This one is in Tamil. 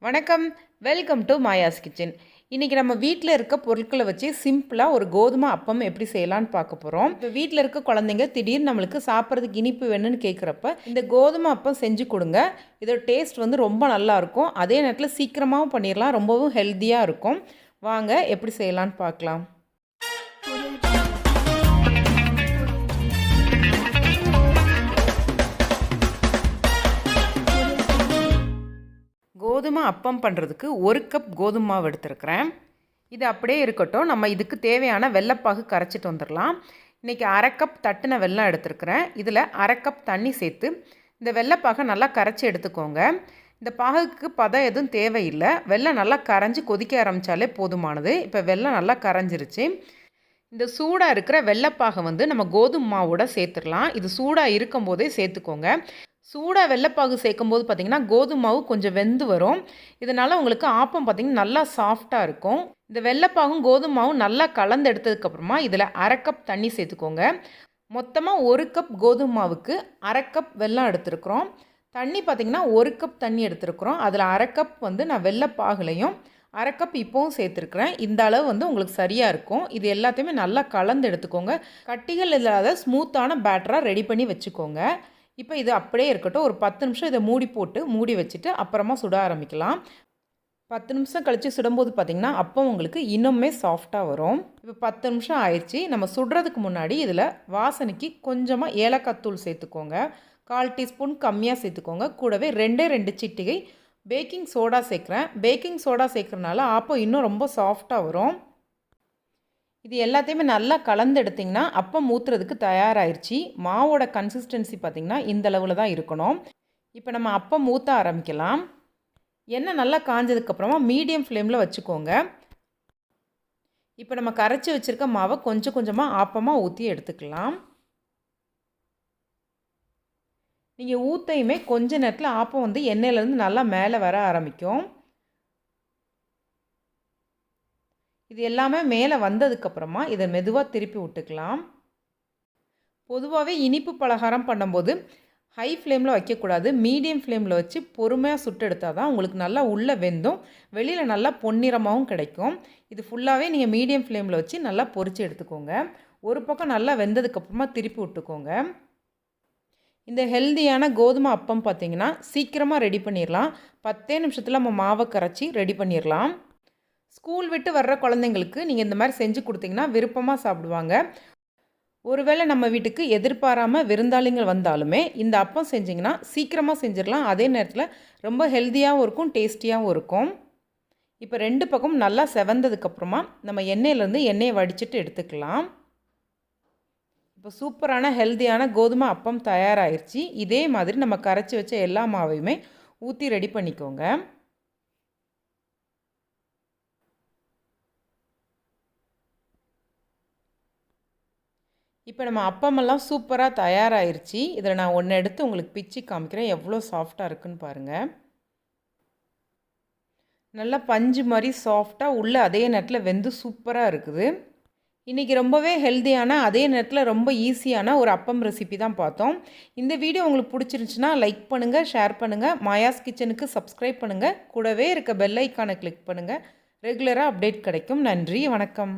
வணக்கம், வெல்கம் டு மாயாஸ் கிச்சன். இன்றைக்கி நம்ம வீட்டில் இருக்க பொருட்களை வச்சு சிம்பிளாக ஒரு கோதுமை அப்பம் எப்படி செய்யலான்னு பார்க்க போகிறோம். இப்போ வீட்டில் இருக்க குழந்தைங்க திடீர்னு நம்மளுக்கு சாப்பிட்றதுக்கு இனிப்பு வேணும்னு கேட்குறப்ப இந்த கோதுமை அப்பம் செஞ்சு கொடுங்க. இதோட டேஸ்ட் ரொம்ப நல்லாயிருக்கும். அதே நேரத்தில் சீக்கிரமாகவும் பண்ணிடலாம், ரொம்பவும் ஹெல்த்தியாக இருக்கும். வாங்க எப்படி செய்யலான்னு பார்க்கலாம். கோதுமை அப்பம் பண்ணுறதுக்கு 1 கப் கோதுமை மாவு எடுத்துருக்கிறேன். இது அப்படியே இருக்கட்டும். நம்ம இதுக்கு தேவையான வெல்லைப்பாகு கரைச்சிட்டு வந்துடலாம். இன்றைக்கி 1/2 கப் தட்டின வெல்லம் எடுத்துருக்கிறேன். இதில் 1/2 கப் தண்ணி சேர்த்து இந்த வெல்லைப்பாகை நல்லா கரைச்சி எடுத்துக்கோங்க. இந்த பாகுக்கு பதம் எதுவும் தேவையில்லை. வெல்லம் நல்லா கரைஞ்சி கொதிக்க ஆரம்பித்தாலே போதுமானது. இப்போ வெல்லம் நல்லா கரைஞ்சிருச்சு. இந்த சூடாக இருக்கிற வெல்லைப்பாகை நம்ம கோதுமை மாவோட சேர்த்துடலாம். இது சூடாக இருக்கும் போதே சேர்த்துக்கோங்க. சூடாக வெல்லைப்பாகு சேர்க்கும்போது பார்த்திங்கன்னா கோதுமை மாவு கொஞ்சம் வெந்து வரும். இதனால் உங்களுக்கு ஆப்பம் பார்த்திங்கன்னா நல்லா சாஃப்டாக இருக்கும். இந்த வெல்லைப்பாகும் கோதுமை மாவும் நல்லா கலந்து எடுத்ததுக்கப்புறமா இதில் 1/2 கப் தண்ணி சேர்த்துக்கோங்க. மொத்தமாக 1 கப் கோதுமை மாவுக்கு 1/2 கப் வெல்லம் எடுத்துருக்குறோம். தண்ணி பார்த்திங்கன்னா 1 கப் தண்ணி எடுத்துருக்குறோம். அதில் 1/2 கப் நான் வெல்லைப்பாகுலையும் 1/2 கப் இப்போவும் சேர்த்துருக்குறேன். இந்த அளவு உங்களுக்கு சரியாக இருக்கும். இது எல்லாத்தையுமே நல்லா கலந்து எடுத்துக்கோங்க. கட்டிகள் இல்லாத ஸ்மூத்தான பேட்டராக ரெடி பண்ணி வச்சுக்கோங்க. இப்போ இது அப்படியே இருக்கட்டும். ஒரு 10 நிமிஷம் இதை மூடி வச்சுட்டு அப்புறமா சுட ஆரம்பிக்கலாம். 10 நிமிஷம் கழித்து சுடும்போது பார்த்திங்கன்னா அப்பம் உங்களுக்கு இன்னுமே சாஃப்டாக வரும். இப்போ 10 நிமிஷம் ஆயிடுச்சு. நம்ம சுடுறதுக்கு முன்னாடி இதில் வாசனைக்கு கொஞ்சமாக ஏலக்காய் தூள் சேர்த்துக்கோங்க. 1/4 டீஸ்பூன் கம்மியாக சேர்த்துக்கோங்க. கூடவே 2 சிட்டிகை பேக்கிங் சோடா சேர்க்குறேன். பேக்கிங் சோடா சேர்க்குறனால ஆப்பம் இன்னும் ரொம்ப சாஃப்டாக வரும். இது எல்லாத்தையுமே நல்லா கலந்து எடுத்திங்கன்னா அப்பம் ஊற்றுறதுக்கு தயாராகிருச்சு. மாவோட கன்சிஸ்டன்சி பார்த்திங்கன்னா இந்த அளவில் தான் இருக்கணும். இப்போ நம்ம அப்பம் ஊற்ற ஆரம்பிக்கலாம். எண்ணெய் நல்லா காஞ்சதுக்கப்புறமா மீடியம் ஃப்ளேமில் வச்சுக்கோங்க. இப்போ நம்ம கரைச்சி வச்சுருக்க மாவை கொஞ்சம் கொஞ்சமாக ஆப்பமாக ஊற்றி எடுத்துக்கலாம். நீங்கள் ஊற்றையுமே கொஞ்ச நேரத்தில் ஆப்பம் எண்ணெயிலேருந்து நல்லா மேலே வர ஆரம்பிக்கும். இது எல்லாமே மேலே வந்ததுக்கப்புறமா இதை மெதுவாக திருப்பி விட்டுக்கலாம். பொதுவாகவே இனிப்பு பலகாரம் பண்ணும்போது ஹை ஃப்ளேமில் வைக்கக்கூடாது. மீடியம் ஃப்ளேமில் வச்சு பொறுமையாக சுட்டெடுத்தால் தான் உங்களுக்கு நல்லா உள்ளே வெந்தும் வெளியில் நல்லா பொன்னிறமாகவும் கிடைக்கும். இது ஃபுல்லாகவே நீங்கள் மீடியம் ஃப்ளேமில் வச்சு நல்லா பொரித்து எடுத்துக்கோங்க. ஒரு பக்கம் நல்லா வெந்ததுக்கப்புறமா திருப்பி விட்டுக்கோங்க. இந்த ஹெல்தியான கோதுமை அப்பம் பார்த்திங்கன்னா சீக்கிரமாக ரெடி பண்ணிடலாம். 10 நிமிஷத்தில் நம்ம மாவை கரைச்சி ரெடி பண்ணிடலாம். ஸ்கூல் விட்டு வர்ற குழந்தைங்களுக்கு நீங்கள் இந்த மாதிரி செஞ்சு கொடுத்தீங்கன்னா விருப்பமாக சாப்பிடுவாங்க. ஒருவேளை நம்ம வீட்டுக்கு எதிர்பாராமல் விருந்தாளிகள் வந்தாலுமே இந்த அப்பம் செஞ்சிங்கன்னா சீக்கிரமாக செஞ்சிடலாம். அதே நேரத்தில் ரொம்ப ஹெல்த்தியாகவும் இருக்கும், டேஸ்டியாகவும் இருக்கும். இப்போ 2 பக்கம் நல்லா செவந்ததுக்கப்புறமா நம்ம எண்ணெயிலேருந்து எண்ணெயை வடிச்சிட்டு எடுத்துக்கலாம். இப்போ சூப்பரான ஹெல்த்தியான கோதுமை அப்பம் தயாராகிருச்சு. இதே மாதிரி நம்ம கரைச்சி வச்ச எல்லா மாவையுமே ஊற்றி ரெடி பண்ணிக்கோங்க. இப்போ நம்ம அப்பமெல்லாம் சூப்பராக தயாராகிருச்சு. இதில் நான் ஒன்று எடுத்து உங்களுக்கு பிச்சு காமிக்கிறேன். எவ்வளோ சாஃப்டாக இருக்குன்னு பாருங்கள். நல்லா பஞ்சு மாதிரி சாஃப்டாக உள்ளே அதே நேரத்தில் வெந்து சூப்பராக இருக்குது. இன்றைக்கி ரொம்பவே ஹெல்த்தியான அதே நேரத்தில் ரொம்ப ஈஸியான ஒரு அப்பம் ரெசிபி தான் பார்த்தோம். இந்த வீடியோ உங்களுக்கு பிடிச்சிருந்துச்சுன்னா லைக் பண்ணுங்கள், ஷேர் பண்ணுங்கள், மாயாஸ் கிச்சனுக்கு சப்ஸ்கிரைப் பண்ணுங்கள். கூடவே இருக்க பெல் ஐக்கானை கிளிக் பண்ணுங்கள். ரெகுலராக அப்டேட் கிடைக்கும். நன்றி, வணக்கம்.